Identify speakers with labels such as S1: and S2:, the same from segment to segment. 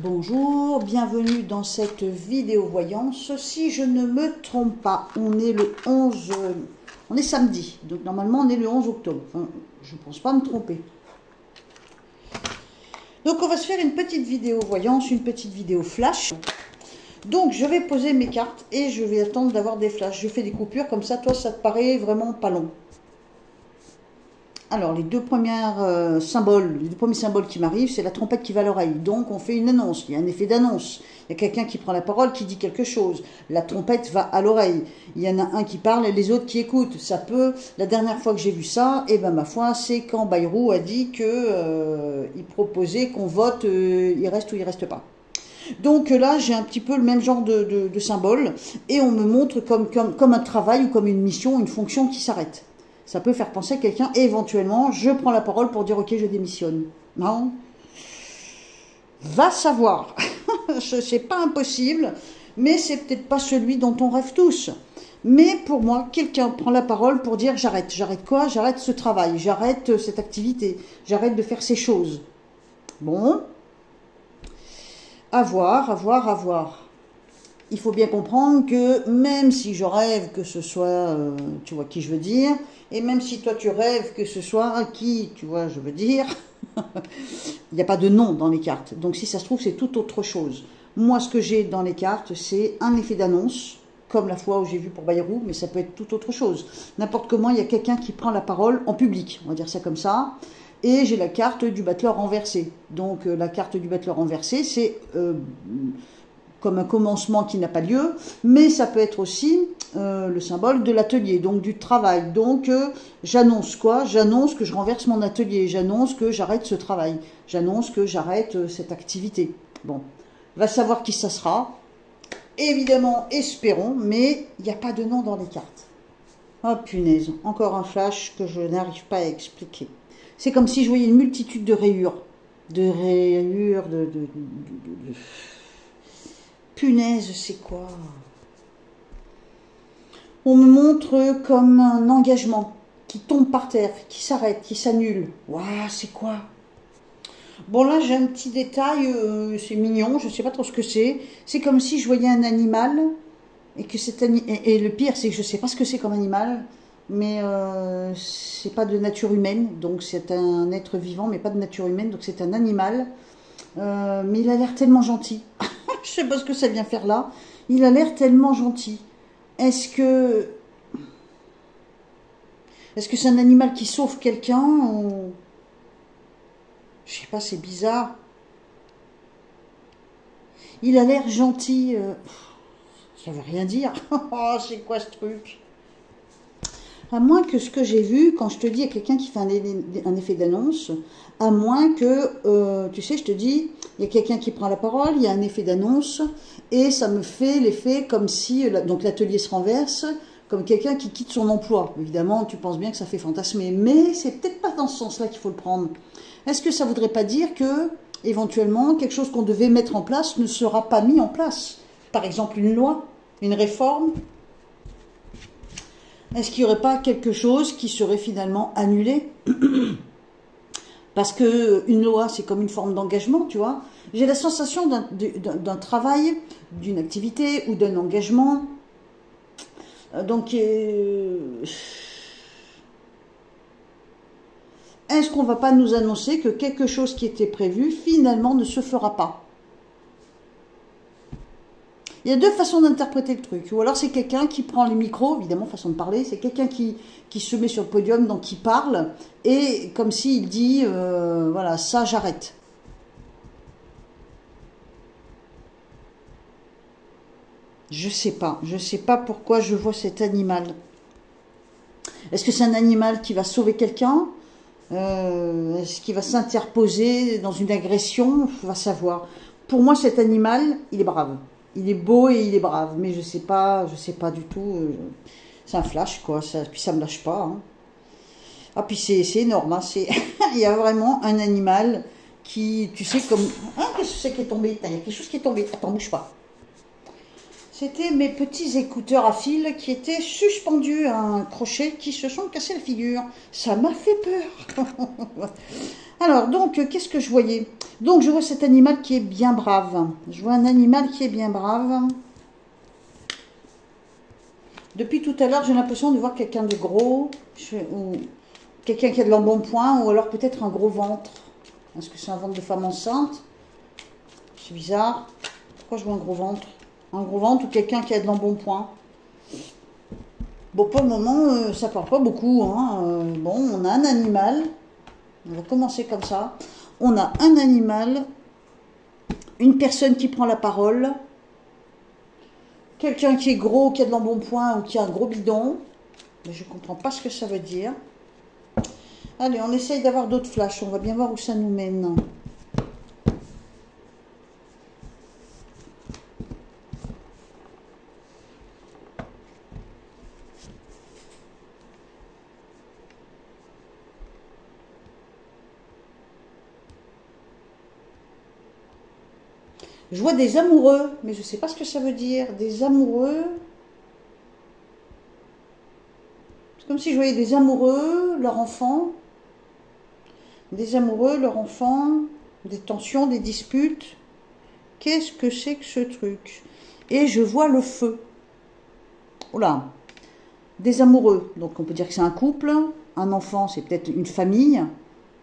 S1: Bonjour, bienvenue dans cette vidéo voyance. Si je ne me trompe pas, on est le 11, on est samedi, donc normalement on est le 11 octobre. Enfin, je ne pense pas me tromper. Donc on va se faire une petite vidéo voyance, une petite vidéo flash. Donc je vais poser mes cartes et je vais attendre d'avoir des flashs. Je fais des coupures comme ça, toi ça te paraît vraiment pas long. Alors, les deux premiers symboles qui m'arrivent, c'est la trompette qui va à l'oreille. Donc, on fait une annonce. Il y a un effet d'annonce. Il y a quelqu'un qui prend la parole, qui dit quelque chose. La trompette va à l'oreille. Il y en a un qui parle et les autres qui écoutent. Ça peut... La dernière fois que j'ai vu ça, eh ben, ma foi, c'est quand Bayrou a dit qu'il proposait qu'on vote, il reste ou il reste pas. Donc là, j'ai un petit peu le même genre de symbole. Et on me montre comme un travail ou comme une mission, une fonction qui s'arrête. Ça peut faire penser à quelqu'un, et éventuellement, je prends la parole pour dire « Ok, je démissionne ». Non. Va savoir. C'est pas impossible, mais c'est peut-être pas celui dont on rêve tous. Mais pour moi, quelqu'un prend la parole pour dire « J'arrête ». J'arrête quoi? J'arrête ce travail, j'arrête cette activité, j'arrête de faire ces choses. Bon. À voir, à voir, à voir. Il faut bien comprendre que même si je rêve que ce soit, tu vois qui je veux dire, et même si toi tu rêves que ce soit qui, tu vois, je veux dire, il n'y a pas de nom dans les cartes. Donc si ça se trouve, c'est tout autre chose. Moi, ce que j'ai dans les cartes, c'est un effet d'annonce, comme la fois où j'ai vu pour Bayrou, mais ça peut être tout autre chose. N'importe comment, il y a quelqu'un qui prend la parole en public, on va dire ça comme ça. Et j'ai la carte du battleur renversé. Donc la carte du battleur renversé, c'est... comme un commencement qui n'a pas lieu, mais ça peut être aussi le symbole de l'atelier, donc du travail. Donc j'annonce quoi? J'annonce que je renverse mon atelier, j'annonce que j'arrête ce travail, j'annonce que j'arrête cette activité. Bon, va savoir qui ça sera. Évidemment, espérons, mais il n'y a pas de nom dans les cartes. Oh punaise, encore un flash que je n'arrive pas à expliquer. C'est comme si je voyais une multitude de rayures. Punaise, c'est quoi? On me montre comme un engagement qui tombe par terre, qui s'arrête, qui s'annule. Waouh, c'est quoi? Bon, là, j'ai un petit détail, c'est mignon, je ne sais pas trop ce que c'est. C'est comme si je voyais un animal, et que et le pire, c'est que je ne sais pas ce que c'est comme animal, mais c'est pas de nature humaine, donc c'est un être vivant, mais pas de nature humaine, donc c'est un animal. Mais il a l'air tellement gentil. Je sais pas ce que ça vient faire là. Il a l'air tellement gentil. Est-ce que c'est un animal qui sauve quelqu'un ou... Je sais pas, c'est bizarre. Il a l'air gentil. Ça veut rien dire. Oh, c'est quoi ce truc? À moins que ce que j'ai vu, quand je te dis à quelqu'un qui fait un effet d'annonce, à moins que, tu sais, je te dis, il y a quelqu'un qui prend la parole, il y a un effet d'annonce, et ça me fait l'effet comme si, donc l'atelier se renverse, comme quelqu'un qui quitte son emploi. Évidemment, tu penses bien que ça fait fantasmer, mais c'est peut-être pas dans ce sens-là qu'il faut le prendre. Est-ce que ça voudrait pas dire que, éventuellement, quelque chose qu'on devait mettre en place ne sera pas mis en place? Par exemple, une loi, une réforme? Est-ce qu'il n'y aurait pas quelque chose qui serait finalement annulé? Parce qu'une loi, c'est comme une forme d'engagement, tu vois. J'ai la sensation d'un travail, d'une activité ou d'un engagement. Donc, est-ce qu'on ne va pas nous annoncer que quelque chose qui était prévu, finalement, ne se fera pas? Il y a deux façons d'interpréter le truc. Ou alors c'est quelqu'un qui prend les micros, évidemment, façon de parler, c'est quelqu'un qui se met sur le podium, donc qui parle, et comme s'il dit, voilà, ça j'arrête. Je sais pas pourquoi je vois cet animal. Est-ce que c'est un animal qui va sauver quelqu'un? Est-ce qu'il va s'interposer dans une agression? On va savoir. Pour moi, cet animal, il est brave. Il est beau et il est brave, mais je sais pas du tout. C'est un flash, quoi. Puis ça me lâche pas. Hein. Ah, puis c'est énorme. Hein, il y a vraiment un animal qui, tu sais, comme... Ah, qu'est-ce que c'est qui est tombé? Il y a quelque chose qui est tombé. Attends, bouge pas. C'était mes petits écouteurs à fil qui étaient suspendus à un crochet qui se sont cassés la figure. Ça m'a fait peur. Alors, donc, qu'est-ce que je voyais? Donc, je vois cet animal qui est bien brave. Je vois un animal qui est bien brave. Depuis tout à l'heure, j'ai l'impression de voir quelqu'un de gros, ou quelqu'un qui a de l'embonpoint, ou alors peut-être un gros ventre. Est-ce que c'est un ventre de femme enceinte? C'est bizarre. Pourquoi je vois un gros ventre? Un gros ventre ou quelqu'un qui a de l'embonpoint. Bon, pour le moment, ça parle pas beaucoup. Hein. Bon, on a un animal. On va commencer comme ça. On a un animal, une personne qui prend la parole, quelqu'un qui est gros, qui a de l'embonpoint ou qui a un gros bidon. Mais je ne comprends pas ce que ça veut dire. Allez, on essaye d'avoir d'autres flashs. On va bien voir où ça nous mène. Je vois des amoureux, mais je ne sais pas ce que ça veut dire. Des amoureux. C'est comme si je voyais des amoureux, leur enfant. Des amoureux, leur enfant. Des tensions, des disputes. Qu'est-ce que c'est que ce truc? Et je vois le feu. Oula. Des amoureux. Donc on peut dire que c'est un couple. Un enfant, c'est peut-être une famille.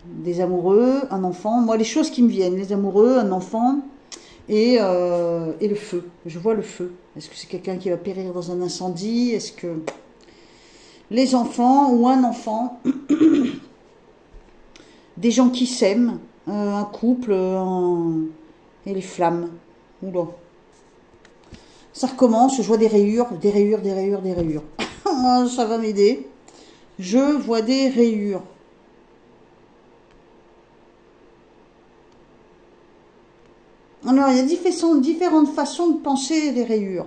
S1: Des amoureux, un enfant. Moi, les choses qui me viennent. Les amoureux, un enfant. Et le feu, je vois le feu. Est-ce que c'est quelqu'un qui va périr dans un incendie? Est-ce que les enfants ou un enfant, des gens qui s'aiment, un couple, et les flammes. Oula. Ça recommence, je vois des rayures, des rayures, des rayures, des rayures. Ça va m'aider. Je vois des rayures. Alors, il y a différentes façons de penser les rayures.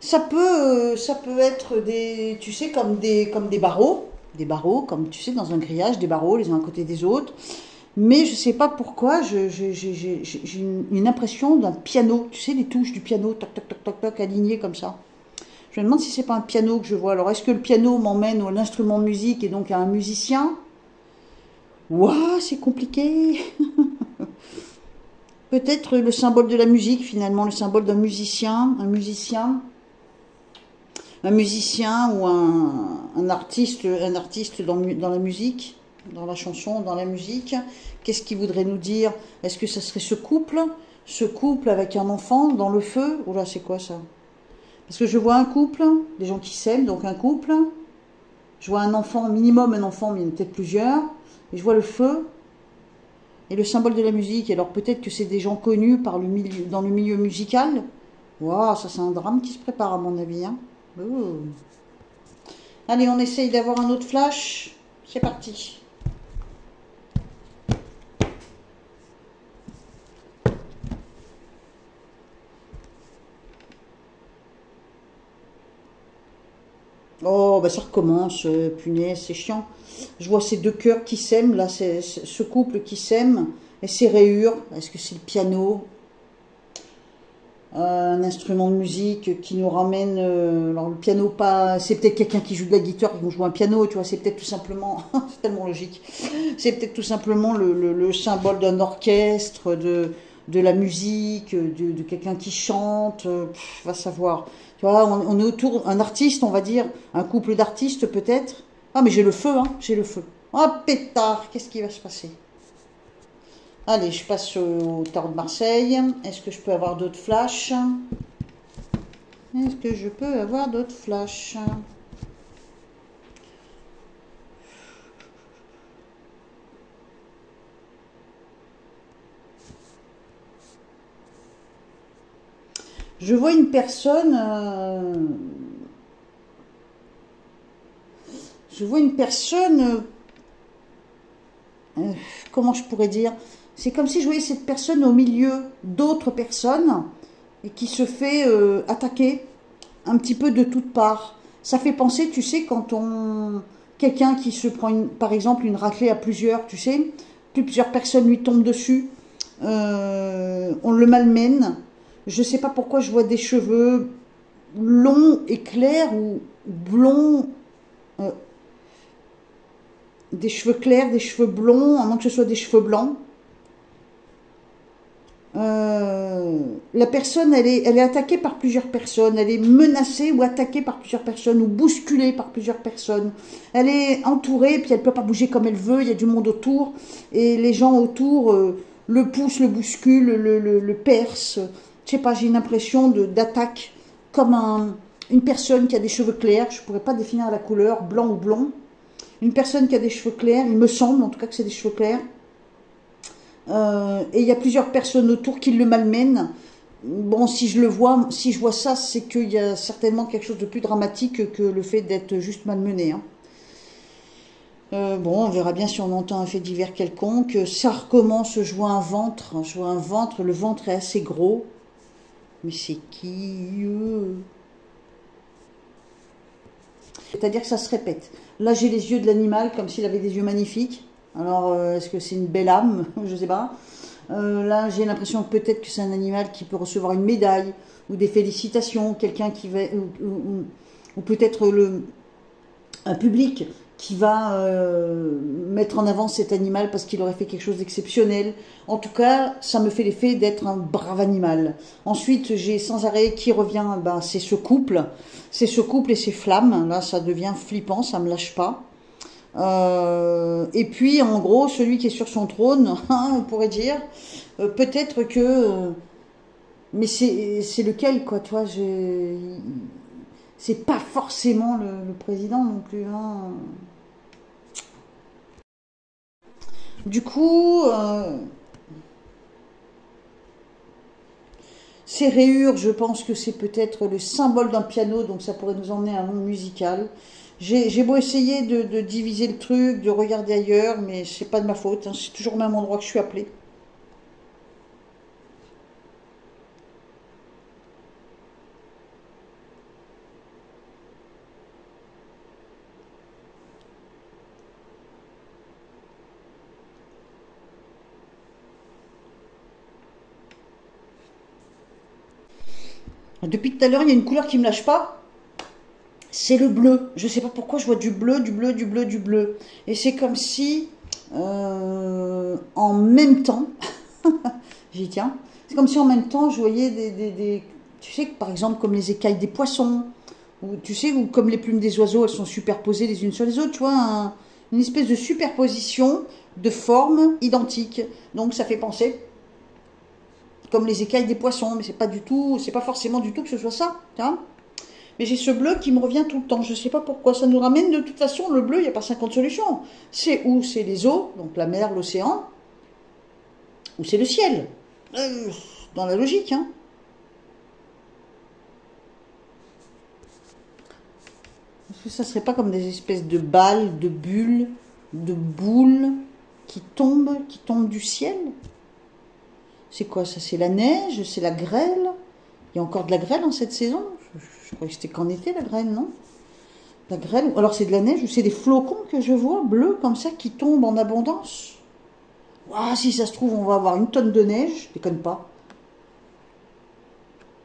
S1: Ça peut être des, tu sais, comme des barreaux. Des barreaux, comme tu sais, dans un grillage, des barreaux les uns à côté des autres. Mais je ne sais pas pourquoi, j'ai une impression d'un piano. Tu sais, les touches du piano, toc, toc, toc, toc, toc, alignées comme ça. Je me demande si c'est pas un piano que je vois. Alors, est-ce que le piano m'emmène à l'instrument de musique et donc à un musicien? Ouah, c'est compliqué. Peut-être le symbole de la musique, finalement, le symbole d'un musicien, un musicien ou un artiste dans la musique, dans la chanson, dans la musique. Qu'est-ce qu'il voudrait nous dire? Est-ce que ça serait ce couple avec un enfant dans le feu? Oh là, c'est quoi ça? Parce que je vois un couple, des gens qui s'aiment, donc un couple. Je vois un enfant, minimum un enfant, mais il y en a peut-être plusieurs. Et je vois le feu et le symbole de la musique. Alors peut-être que c'est des gens connus dans le milieu musical. Waouh, ça c'est un drame qui se prépare à mon avis. Hein. Oh. Allez, on essaye d'avoir un autre flash. C'est parti. Oh, bah ça recommence, punaise, c'est chiant. Je vois ces deux cœurs qui s'aiment, là, ce couple qui s'aime, et ces rayures. Est-ce que c'est le piano? Un instrument de musique qui nous ramène... alors le piano, pas... C'est peut-être quelqu'un qui joue de la guitare, qui joue un piano, tu vois, c'est peut-être tout simplement... c'est tellement logique. C'est peut-être tout simplement le symbole d'un orchestre, de la musique, de quelqu'un qui chante, va savoir. Tu vois, on est autour, un artiste, on va dire, un couple d'artistes peut-être. Ah, mais j'ai le feu, hein, j'ai le feu. Oh, pétard, qu'est-ce qui va se passer? Allez, je passe au tarot de Marseille. Est-ce que je peux avoir d'autres flashs? Est-ce que je peux avoir d'autres flashs? Je vois une personne... comment je pourrais dire? C'est comme si je voyais cette personne au milieu d'autres personnes et qui se fait attaquer un petit peu de toutes parts. Ça fait penser, tu sais, quand quelqu'un qui se prend, par exemple, une raclée à plusieurs, tu sais, plusieurs personnes lui tombent dessus. On le malmène. Je sais pas pourquoi je vois des cheveux longs et clairs ou blonds. Des cheveux clairs, des cheveux blonds, à moins que ce soit des cheveux blancs. La personne, elle est attaquée par plusieurs personnes, elle est menacée ou attaquée par plusieurs personnes, ou bousculée par plusieurs personnes. Elle est entourée, puis elle ne peut pas bouger comme elle veut, il y a du monde autour, et les gens autour le poussent, le bousculent, le percent. Je sais pas, j'ai une impression d'attaque, comme une personne qui a des cheveux clairs, je ne pourrais pas définir la couleur, blanc ou blond. Une personne qui a des cheveux clairs, il me semble en tout cas que c'est des cheveux clairs. Et il y a plusieurs personnes autour qui le malmènent. Bon, si je vois ça, c'est qu'il y a certainement quelque chose de plus dramatique que le fait d'être juste malmené. Hein. Bon, on verra bien si on entend un fait divers quelconque. Ça recommence, je vois un ventre. Le ventre est assez gros. Mais c'est qui C'est-à-dire que ça se répète. Là, j'ai les yeux de l'animal comme s'il avait des yeux magnifiques. Alors, est-ce que c'est une belle âme? Je ne sais pas. Là, j'ai l'impression que peut-être que c'est un animal qui peut recevoir une médaille ou des félicitations, quelqu'un qui va... ou peut-être un public qui va mettre en avant cet animal parce qu'il aurait fait quelque chose d'exceptionnel. En tout cas, ça me fait l'effet d'être un brave animal. Ensuite, j'ai sans arrêt qui revient, ben, c'est ce couple. C'est ce couple et ces flammes. Là, ça devient flippant, ça me lâche pas. Et puis, en gros, celui qui est sur son trône, on pourrait dire, peut-être que... mais c'est lequel, quoi, tu vois, c'est pas forcément le président non plus, hein. Du coup, ces rayures, je pense que c'est peut-être le symbole d'un piano, donc ça pourrait nous emmener à un monde musical. J'ai beau essayer de diviser le truc, de regarder ailleurs, mais c'est pas de ma faute, hein, c'est toujours au même endroit que je suis appelée. Depuis tout à l'heure, il y a une couleur qui me lâche pas. C'est le bleu. Je sais pas pourquoi je vois du bleu, du bleu, du bleu, du bleu. Et c'est comme si, en même temps, j'y tiens, c'est comme si en même temps je voyais tu sais, par exemple, comme les écailles des poissons, ou tu sais, ou comme les plumes des oiseaux, elles sont superposées les unes sur les autres, tu vois, une espèce de superposition de formes identiques. Donc ça fait penser comme les écailles des poissons, mais c'est pas du tout, c'est pas forcément du tout que ce soit ça, hein. Mais j'ai ce bleu qui me revient tout le temps, je sais pas pourquoi, ça nous ramène de toute façon, le bleu, il n'y a pas 50 solutions. C'est où? C'est les eaux, donc la mer, l'océan, ou c'est le ciel, dans la logique, hein. Est-ce que ça serait pas comme des espèces de balles, de bulles, de boules qui tombent du ciel? C'est quoi ça? C'est la neige? C'est la grêle? Il y a encore de la grêle en cette saison? Je croyais que c'était qu'en été la grêle, non? La grêle, alors c'est de la neige ou c'est des flocons que je vois, bleus, comme ça, qui tombent en abondance? Ouah, si ça se trouve, on va avoir une tonne de neige, je déconne pas.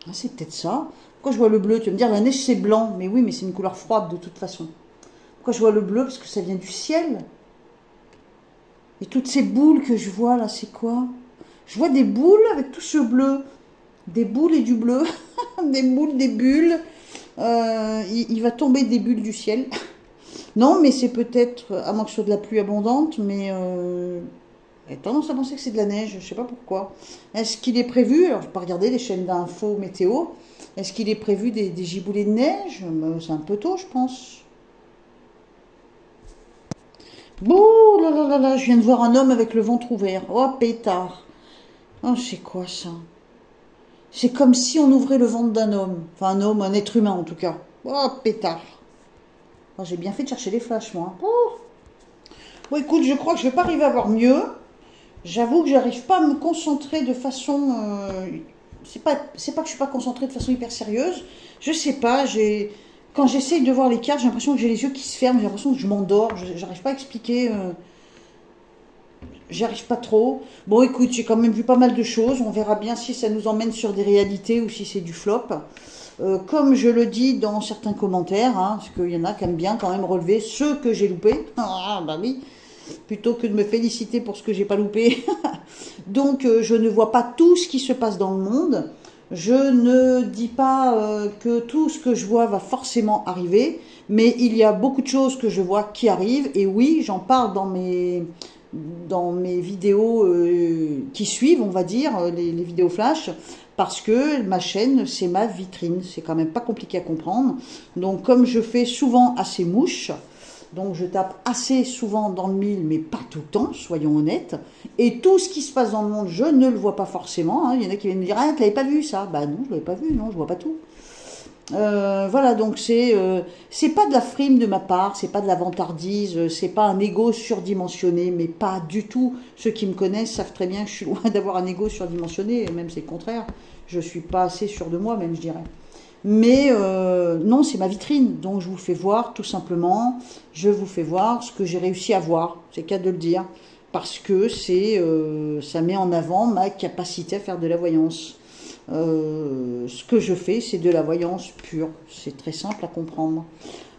S1: Ah, c'est peut-être ça. Pourquoi je vois le bleu? Tu vas me dire, la neige c'est blanc. Mais oui, mais c'est une couleur froide de toute façon. Pourquoi je vois le bleu? Parce que ça vient du ciel. Et toutes ces boules que je vois là, c'est quoi? Je vois des boules avec tout ce bleu. Des boules et du bleu. Des boules, des bulles. Il va tomber des bulles du ciel. Non, mais c'est peut-être, à moins que ce soit de la pluie abondante, mais j'ai tendance à penser que c'est de la neige, je ne sais pas pourquoi. Est-ce qu'il est prévu, alors je vais pas regarder les chaînes d'infos météo, est-ce qu'il est prévu des giboulées de neige? C'est un peu tôt, je pense. Bon, là là là là, je viens de voir un homme avec le ventre ouvert. Oh, pétard. Oh, c'est quoi ça? C'est comme si on ouvrait le ventre d'un homme. Enfin, un homme, un être humain en tout cas. Oh, pétard. Oh, j'ai bien fait de chercher les flashs, moi. Oh. Bon, écoute, je crois que je vais pas arriver à voir mieux. J'avoue que j'arrive pas à me concentrer de façon... c'est pas que je suis pas concentrée de façon hyper sérieuse. Je sais pas, quand j'essaye de voir les cartes, j'ai l'impression que j'ai les yeux qui se ferment. J'ai l'impression que je m'endors. J'arrive pas à expliquer... J'y arrive pas trop. Bon, écoute, j'ai quand même vu pas mal de choses. On verra bien si ça nous emmène sur des réalités ou si c'est du flop. Comme je le dis dans certains commentaires, hein, parce qu'il y en a qui aiment bien quand même relever ce que j'ai loupé. Ah, bah oui. Plutôt que de me féliciter pour ce que j'ai pas loupé. Donc, je ne vois pas tout ce qui se passe dans le monde. Je ne dis pas que tout ce que je vois va forcément arriver, mais il y a beaucoup de choses que je vois qui arrivent. Et oui, j'en parle dans mes vidéos qui suivent, on va dire, les vidéos flash, parce que ma chaîne, c'est ma vitrine. C'est quand même pas compliqué à comprendre. Donc, comme je fais souvent assez mouche, donc je tape assez souvent dans le mille, mais pas tout le temps, soyons honnêtes. Et tout ce qui se passe dans le monde, je ne le vois pas forcément. Hein. Il y en a qui viennent me dire « Ah, tu l'avais pas vu ça ?» Bah non, je l'avais pas vu, non, je vois pas tout. Voilà, donc c'est pas de la frime de ma part, c'est pas de la vantardise, c'est pas un ego surdimensionné, mais pas du tout. Ceux qui me connaissent savent très bien que je suis loin d'avoir un ego surdimensionné, et même c'est le contraire. Je suis pas assez sûr de moi, même, je dirais. Mais non, c'est ma vitrine, donc je vous fais voir tout simplement, je vous fais voir ce que j'ai réussi à voir, c'est qu'à de le dire, parce que ça met en avant ma capacité à faire de la voyance. Ce que je fais, c'est de la voyance pure, c'est très simple à comprendre.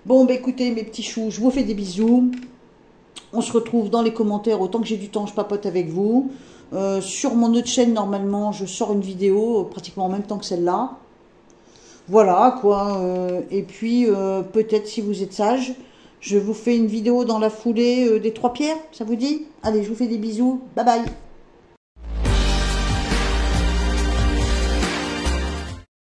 S1: Bon, bah écoutez mes petits choux, je vous fais des bisous, on se retrouve dans les commentaires, autant que j'ai du temps, je papote avec vous. Sur mon autre chaîne, normalement, je sors une vidéo pratiquement en même temps que celle-là. Voilà, quoi. Et puis, peut-être, si vous êtes sage, je vous fais une vidéo dans la foulée des 3 pierres, ça vous dit? Allez, je vous fais des bisous. Bye bye.